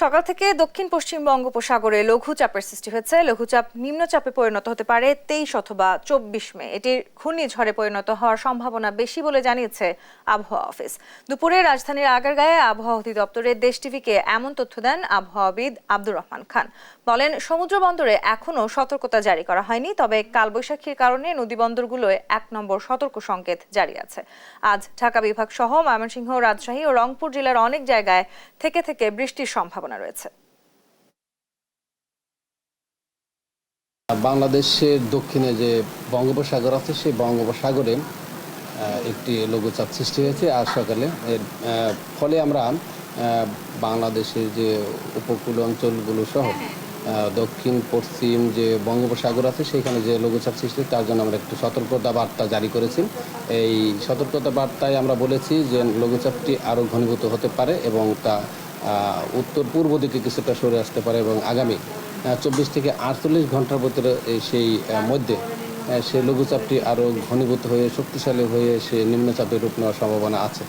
সকাল থেকে দক্ষিণ পশ্চিম বঙ্গোপসাগরে লঘুচাপের সৃষ্টি হয়েছে। লঘুচাপ নিম্নচাপে পরিণত হতে পারে 23 অথবা 24 মে। এটির ঘূর্ণিঝড়ে পরিণত হওয়ার সম্ভাবনা বেশি বলে জানিয়েছে আবহাওয়া অফিস। দুপুরে রাজধানীর আগারগাঁয়ে আবহাওয়া অধিদপ্তরের দেশ টিভিকে এমন তথ্য দেন আবহাওয়াবিদ আব্দুর রহমান খান। বলেন, সমুদ্র বন্দরে এখনও সতর্কতা জারি করা হয়নি, তবে কালবৈশাখীর কারণে নদীবন্দরগুলোয় 1 নম্বর সতর্ক সংকেত জারি আছে। আজ ঢাকা বিভাগ সহ ময়মনসিংহ, রাজশাহী ও রংপুর জেলার অনেক জায়গায় থেকে থেকে বৃষ্টির সম্ভাবনা রয়েছে। বাংলাদেশের দক্ষিণে যে বঙ্গোপসাগর আছে, সেই বঙ্গোপসাগরে একটি লঘুচাপ সৃষ্টি হয়েছে আজ সকালে। এর ফলে আমরা বাংলাদেশের যে উপকূল অঞ্চলগুলো সহ দক্ষিণ পশ্চিম যে বঙ্গোপসাগর আছে, সেখানে যে লঘুচাপ সৃষ্টি, তার জন্য আমরা একটু সতর্কতা বার্তা জারি করেছি। এই সতর্কতা বার্তায় আমরা বলেছি যে লঘুচাপটি আরও ঘনীভূত হতে পারে এবং তা উত্তর পূর্ব দিকে কিছুটা সরে আসতে পারে এবং আগামী 24 থেকে 48 ঘন্টার ভিতরে সেই মধ্যে সেই লঘুচাপটি আরও ঘনীভূত হয়ে শক্তিশালী হয়ে সে নিম্নচাপের রূপ নেওয়ার সম্ভাবনা আছে।